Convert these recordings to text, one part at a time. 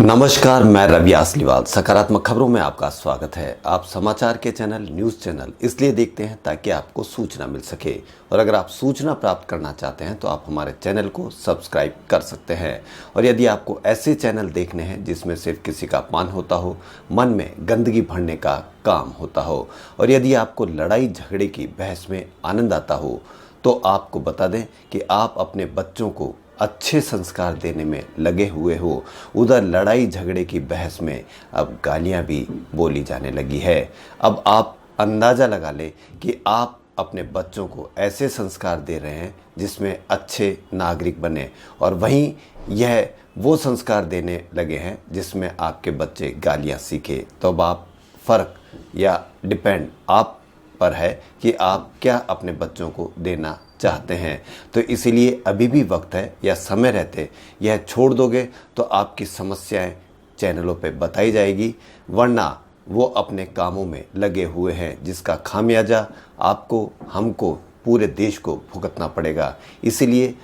नमस्कार, मैं रवि आसलीवाल। सकारात्मक खबरों में आपका स्वागत है। आप समाचार के चैनल न्यूज़ चैनल इसलिए देखते हैं ताकि आपको सूचना मिल सके, और अगर आप सूचना प्राप्त करना चाहते हैं तो आप हमारे चैनल को सब्सक्राइब कर सकते हैं। और यदि आपको ऐसे चैनल देखने हैं जिसमें सिर्फ किसी का अपमान होता हो, मन में गंदगी भरने का काम होता हो, और यदि आपको लड़ाई झगड़े की बहस में आनंद आता हो, तो आपको बता दें कि आप अपने बच्चों को अच्छे संस्कार देने में लगे हुए हो। उधर लड़ाई झगड़े की बहस में अब गालियां भी बोली जाने लगी है। अब आप अंदाज़ा लगा लें कि आप अपने बच्चों को ऐसे संस्कार दे रहे हैं जिसमें अच्छे नागरिक बने, और वहीं यह वो संस्कार देने लगे हैं जिसमें आपके बच्चे गालियां सीखे। तो अब आप फ़र्क या डिपेंड आप पर है कि आप क्या अपने बच्चों को देना चाहते हैं। तो इसीलिए अभी भी वक्त है, या समय रहते यह छोड़ दोगे तो आपकी समस्याएं चैनलों पे बताई जाएगी, वरना वो अपने कामों में लगे हुए हैं जिसका खामियाजा आपको, हमको, पूरे देश को भुगतना पड़ेगा। इसीलिए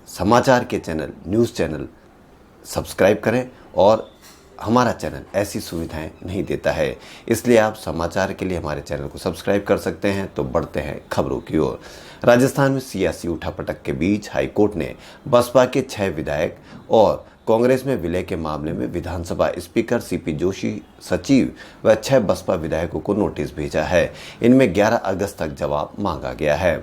समाचार के चैनल, न्यूज़ चैनल सब्सक्राइब करें, और हमारा चैनल ऐसी सुविधाएं नहीं देता है। इसलिए आप समाचार के लिए हमारे चैनल को सब्सक्राइब कर सकते हैं। तो बढ़ते हैं खबरों की ओर। राजस्थान में सियासी उठापटक के बीच हाईकोर्ट ने बसपा के 6 विधायक और कांग्रेस में विलय के मामले में विधानसभा स्पीकर सीपी जोशी, सचिव व 6 बसपा विधायकों को नोटिस भेजा है। इनमें 11 अगस्त तक जवाब मांगा गया है।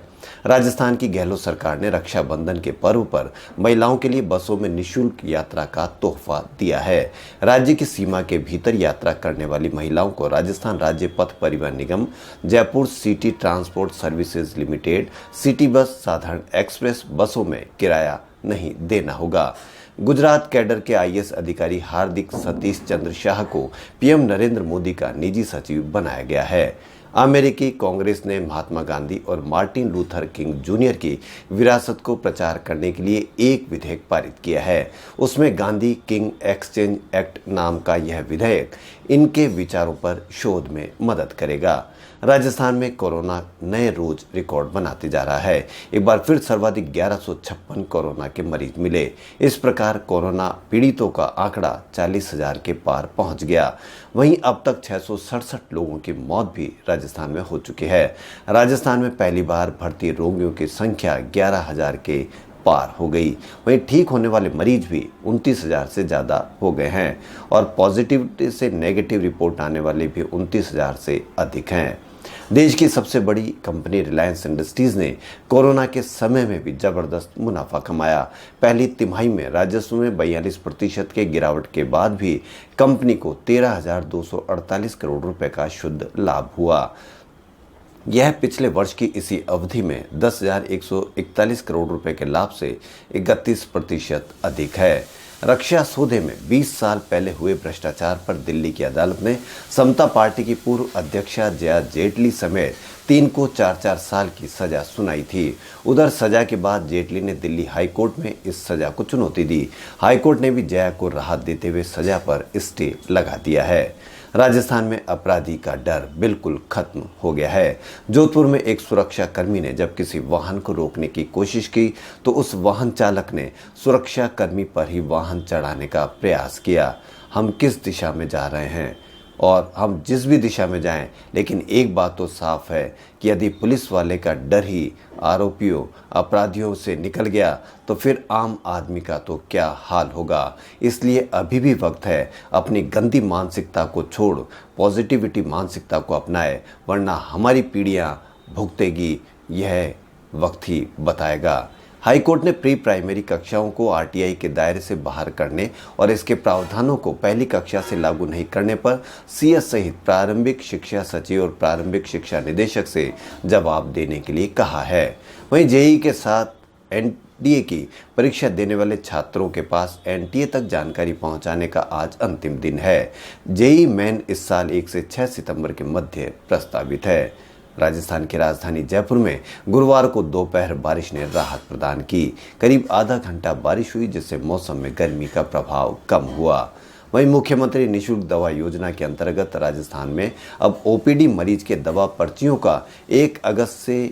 राजस्थान की गहलोत सरकार ने रक्षाबंधन के पर्व पर महिलाओं के लिए बसों में निःशुल्क यात्रा का तोहफा दिया है। राज्य की सीमा के भीतर यात्रा करने वाली महिलाओं को राजस्थान राज्य पथ परिवहन निगम, Jaipur city transport services limited, city bus, साधारण एक्सप्रेस बसों में किराया नहीं देना होगा। गुजरात कैडर के आईएएस अधिकारी हार्दिक सतीश चंद्र शाह को पीएम नरेंद्र मोदी का निजी सचिव बनाया गया है। अमेरिकी कांग्रेस ने महात्मा गांधी और मार्टिन लूथर किंग जूनियर की विरासत को प्रचार करने के लिए एक विधेयक पारित किया है। उसमें गांधी किंग एक्सचेंज एक्ट नाम का यह विधेयक इनके विचारों पर शोध में मदद करेगा। राजस्थान में कोरोना नए रोज रिकॉर्ड बनाते जा रहा है। एक बार फिर सर्वाधिक 1156 कोरोना के मरीज मिले। इस प्रकार कोरोना पीड़ितों का आंकड़ा 40,000 के पार पहुंच गया। वहीं अब तक 667 लोगों की मौत भी राजस्थान में हो चुकी है। राजस्थान में पहली बार भर्ती रोगियों की संख्या 11,000 के पार हो गई। वहीं ठीक होने वाले मरीज भी 29,000 से ज़्यादा हो गए हैं, और पॉजिटिविटी से नेगेटिव रिपोर्ट आने वाले भी 29,000 से अधिक हैं। देश की सबसे बड़ी कंपनी रिलायंस इंडस्ट्रीज ने कोरोना के समय में भी जबरदस्त मुनाफा कमाया। पहली तिमाही में राजस्व में 42% के गिरावट के बाद भी कंपनी को 13,248 करोड़ रुपए का शुद्ध लाभ हुआ। यह पिछले वर्ष की इसी अवधि में 10,141 करोड़ रुपए के लाभ से 31% अधिक है। रक्षा सौदे में 20 साल पहले हुए भ्रष्टाचार पर दिल्ली की अदालत ने समता पार्टी की पूर्व अध्यक्षा जया जेटली समेत 3 को 4-4 साल की सजा सुनाई थी। उधर सजा के बाद जेटली ने दिल्ली हाईकोर्ट में इस सजा को चुनौती दी। हाईकोर्ट ने भी जया को राहत देते हुए सजा पर स्टे लगा दिया है। राजस्थान में अपराधी का डर बिल्कुल खत्म हो गया है। जोधपुर में एक सुरक्षा कर्मी ने जब किसी वाहन को रोकने की कोशिश की तो उस वाहन चालक ने सुरक्षा कर्मी पर ही वाहन चढ़ाने का प्रयास किया। हम किस दिशा में जा रहे हैं, और हम जिस भी दिशा में जाएं, लेकिन एक बात तो साफ है कि यदि पुलिस वाले का डर ही आरोपियों, अपराधियों से निकल गया तो फिर आम आदमी का तो क्या हाल होगा। इसलिए अभी भी वक्त है, अपनी गंदी मानसिकता को छोड़ पॉजिटिविटी मानसिकता को अपनाए, वरना हमारी पीढ़ियां भुगतेगी, यह वक्त ही बताएगा। हाईकोर्ट ने प्री प्राइमरी कक्षाओं को आरटीआई के दायरे से बाहर करने और इसके प्रावधानों को पहली कक्षा से लागू नहीं करने पर सीएस सहित प्रारंभिक शिक्षा सचिव और प्रारंभिक शिक्षा निदेशक से जवाब देने के लिए कहा है। वहीं जेईई के साथ एनडीए की परीक्षा देने वाले छात्रों के पास एनटीए तक जानकारी पहुंचाने का आज अंतिम दिन है। जेईई मेन इस साल 1 से 6 सितंबर के मध्य प्रस्तावित है। राजस्थान की राजधानी जयपुर में गुरुवार को दोपहर बारिश ने राहत प्रदान की। करीब आधा घंटा बारिश हुई, जिससे मौसम में गर्मी का प्रभाव कम हुआ। वहीं मुख्यमंत्री निःशुल्क दवा योजना के अंतर्गत राजस्थान में अब ओपीडी मरीज के दवा पर्चियों का 1 अगस्त से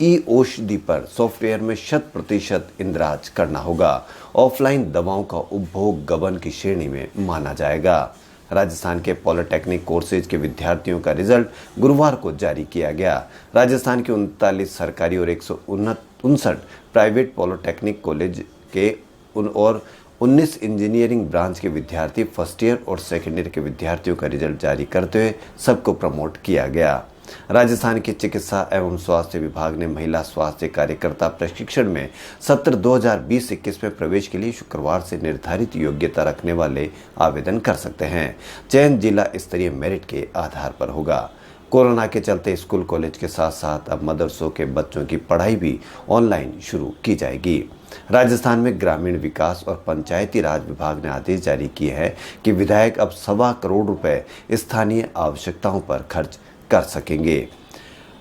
ई औषधि पर सॉफ्टवेयर में 100% इंद्राज करना होगा। ऑफलाइन दवाओं का उपभोग गबन की श्रेणी में माना जाएगा। राजस्थान के पॉलिटेक्निक कोर्सेज के विद्यार्थियों का रिजल्ट गुरुवार को जारी किया गया। राजस्थान के 39 सरकारी और 159 प्राइवेट पॉलिटेक्निक कॉलेज के और 19 इंजीनियरिंग ब्रांच के विद्यार्थी फर्स्ट ईयर और सेकेंड ईयर के विद्यार्थियों का रिजल्ट जारी करते हुए सबको प्रमोट किया गया। राजस्थान के चिकित्सा एवं स्वास्थ्य विभाग ने महिला स्वास्थ्य कार्यकर्ता प्रशिक्षण में सत्र 2020-21 में प्रवेश के लिए शुक्रवार से निर्धारित योग्यता रखने वाले आवेदन कर सकते हैं। चयन जिला स्तरीय मेरिट के आधार पर होगा। कोरोना के चलते स्कूल कॉलेज के साथ साथ अब मदरसों के बच्चों की पढ़ाई भी ऑनलाइन शुरू की जाएगी। राजस्थान में ग्रामीण विकास और पंचायती राज विभाग ने आदेश जारी किए हैं कि विधायक अब 1.25 करोड़ रुपए स्थानीय आवश्यकताओं पर खर्च कर सकेंगे।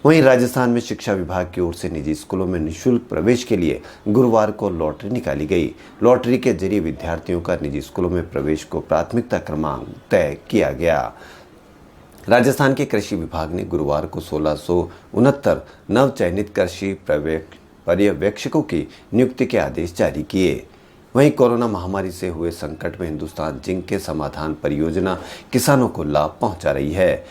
वहीं राजस्थान में शिक्षा विभाग की ओर से निजी स्कूलों में निःशुल्क प्रवेश के लिए गुरुवार को लॉटरी निकाली गई। लॉटरी के जरिए विद्यार्थियों का निजी स्कूलों में प्रवेश को प्राथमिकता क्रमांक तय किया गया। राजस्थान के कृषि विभाग ने गुरुवार को 1669 नव चयनित कृषि पर्यवेक्षकों की नियुक्ति के आदेश जारी किए। वहीं कोरोना महामारी से हुए संकट में हिंदुस्तान जिंक के समाधान परियोजना किसानों को लाभ पहुंचा रही है।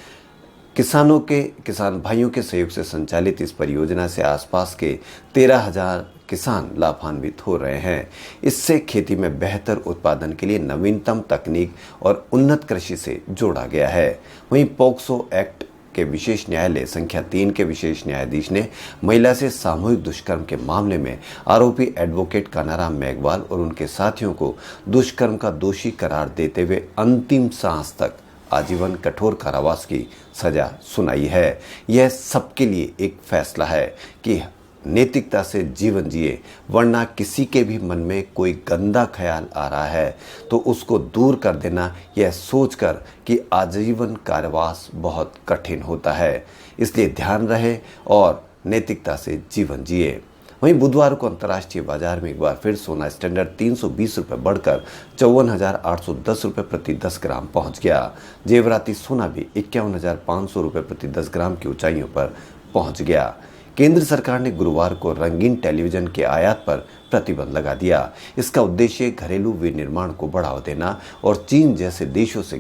किसान भाइयों के सहयोग से संचालित इस परियोजना से आसपास के 13,000 किसान लाभान्वित हो रहे हैं। इससे खेती में बेहतर उत्पादन के लिए नवीनतम तकनीक और उन्नत कृषि से जोड़ा गया है। वहीं पॉक्सो एक्ट के विशेष न्यायालय संख्या 3 के विशेष न्यायाधीश ने महिला से सामूहिक दुष्कर्म के मामले में आरोपी एडवोकेट कानाराम मेघवाल और उनके साथियों को दुष्कर्म का दोषी करार देते हुए अंतिम सांस तक आजीवन कठोर कारावास की सजा सुनाई है। यह सबके लिए एक फैसला है कि नैतिकता से जीवन जिए, वरना किसी के भी मन में कोई गंदा ख्याल आ रहा है तो उसको दूर कर देना, यह सोचकर कि आजीवन कारावास बहुत कठिन होता है। इसलिए ध्यान रहे और नैतिकता से जीवन जिए। वहीं बुधवार को अंतर्राष्ट्रीय बाजार में एक बार फिर सोना स्टैंडर्ड 320 रुपये बढ़कर 54,810 रुपये प्रति 10 ग्राम पहुंच गया। जेवराती सोना भी 51,500 रुपये प्रति 10 ग्राम की ऊंचाइयों पर पहुंच गया। केंद्र सरकार ने गुरुवार को रंगीन टेलीविजन के आयात पर प्रतिबंध लगा दिया। इसका उद्देश्य घरेलू विनिर्माण को बढ़ावा देना और चीन जैसे देशों से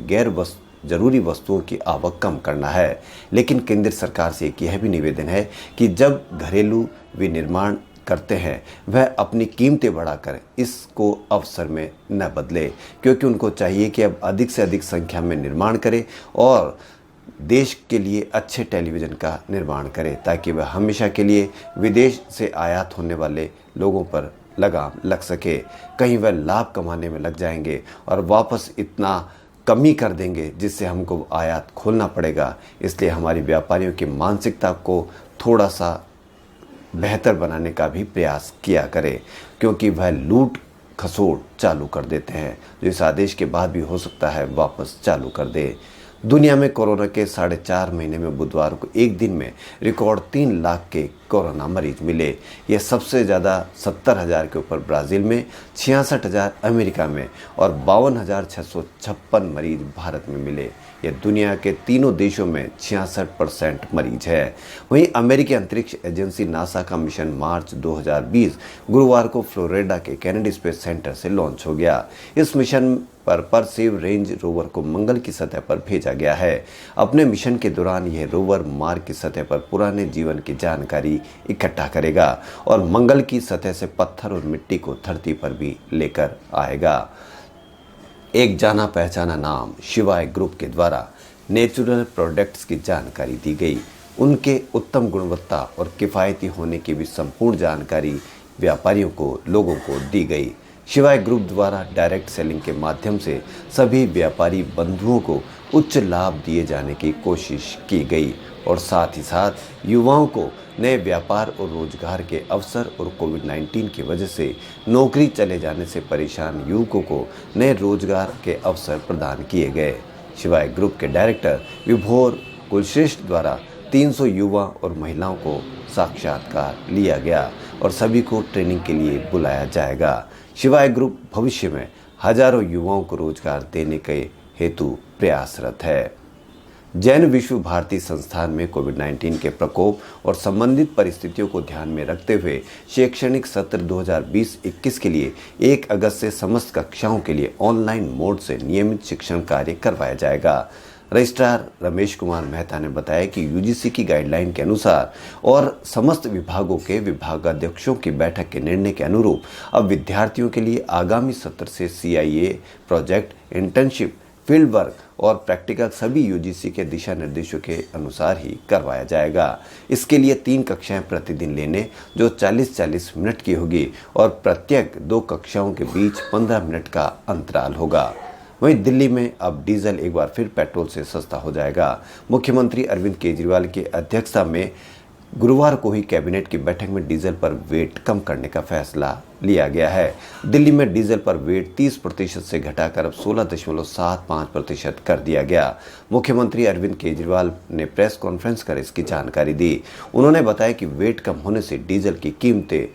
जरूरी वस्तुओं की आवक कम करना है। लेकिन केंद्र सरकार से एक यह भी निवेदन है कि जब घरेलू विनिर्माण करते हैं वह अपनी कीमतें बढ़ाकर इसको अवसर में न बदले, क्योंकि उनको चाहिए कि अब अधिक से अधिक संख्या में निर्माण करें और देश के लिए अच्छे टेलीविज़न का निर्माण करें, ताकि वह हमेशा के लिए विदेश से आयात होने वाले लोगों पर लगाम लग सके। कहीं वह लाभ कमाने में लग जाएंगे और वापस इतना कमी कर देंगे जिससे हमको आयात खोलना पड़ेगा। इसलिए हमारी व्यापारियों की मानसिकता को थोड़ा सा बेहतर बनाने का भी प्रयास किया करें, क्योंकि वह लूट खसोड़ चालू कर देते हैं, जो इस आदेश के बाद भी हो सकता है वापस चालू कर दे। दुनिया में कोरोना के 4.5 महीने में बुधवार को एक दिन में रिकॉर्ड 3 लाख के कोरोना मरीज मिले। यह सबसे ज़्यादा 70,000 के ऊपर ब्राज़ील में, 66,000 अमेरिका में और 52,656 मरीज भारत में मिले। यह दुनिया के तीनों देशों में 66% मरीज है। वहीं अमेरिकी अंतरिक्ष एजेंसी नासा का मिशन मार्च 2020 गुरुवार को फ्लोरिडा के कैनेडी स्पेस सेंटर से लॉन्च हो गया। इस मिशन पर परसीव रेंज रोवर को मंगल की सतह पर भेजा गया है। अपने मिशन के दौरान यह रोवर मार्स की सतह पर पुराने जीवन की जानकारी इकट्ठा करेगा और मंगल की सतह से पत्थर और मिट्टी को धरती पर भी लेकर आएगा। एक जाना पहचाना नाम शिवाय ग्रुप के द्वारा नेचुरल प्रोडक्ट्स की जानकारी दी गई। उनके उत्तम गुणवत्ता और किफ़ायती होने की भी संपूर्ण जानकारी व्यापारियों को लोगों को दी गई। शिवाय ग्रुप द्वारा डायरेक्ट सेलिंग के माध्यम से सभी व्यापारी बंधुओं को उच्च लाभ दिए जाने की कोशिश की गई और साथ ही साथ युवाओं को नए व्यापार और रोजगार के अवसर और कोविड-19 की वजह से नौकरी चले जाने से परेशान युवकों को नए रोजगार के अवसर प्रदान किए गए। शिवाय ग्रुप के डायरेक्टर विभोर कुलश्रेष्ठ द्वारा 300 युवा और महिलाओं को साक्षात्कार लिया गया और सभी को ट्रेनिंग के लिए बुलाया जाएगा। शिवाय ग्रुप भविष्य में हजारों युवाओं को रोजगार देने के हेतु प्रयासरत है। जैन विश्व भारती संस्थान में कोविड-19 के प्रकोप और संबंधित परिस्थितियों को ध्यान में रखते हुए शैक्षणिक सत्र 2020-21 के लिए 1 अगस्त से समस्त कक्षाओं के लिए ऑनलाइन मोड से नियमित शिक्षण कार्य करवाया जाएगा। रजिस्ट्रार रमेश कुमार मेहता ने बताया कि यूजीसी की गाइडलाइन के अनुसार और समस्त विभागों के विभागाध्यक्षों की बैठक के निर्णय के अनुरूप अब विद्यार्थियों के लिए आगामी सत्र से CIA, project, internship, field work और प्रैक्टिकल सभी यूजीसी के दिशा निर्देशों के अनुसार ही करवाया जाएगा। इसके लिए 3 कक्षाएं प्रतिदिन लेने जो 40-40 मिनट की होगी और प्रत्येक 2 कक्षाओं के बीच 15 मिनट का अंतराल होगा। वहीं दिल्ली में अब डीजल एक बार फिर पेट्रोल से सस्ता हो जाएगा। मुख्यमंत्री अरविंद केजरीवाल की अध्यक्षता में गुरुवार को ही कैबिनेट की बैठक में डीजल पर वेट कम करने का फैसला लिया गया है। दिल्ली में डीजल पर वेट 30% से घटाकर अब 16.75% कर दिया गया। मुख्यमंत्री अरविंद केजरीवाल ने प्रेस कॉन्फ्रेंस कर इसकी जानकारी दी। उन्होंने बताया कि वेट कम होने से डीजल की कीमतें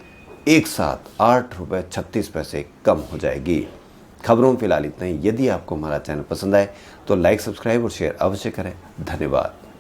एक साथ ₹8.36 कम हो जाएगी। खबरों में फिलहाल इतना ही। यदि आपको हमारा चैनल पसंद आए तो लाइक, सब्सक्राइब और शेयर अवश्य करें। धन्यवाद।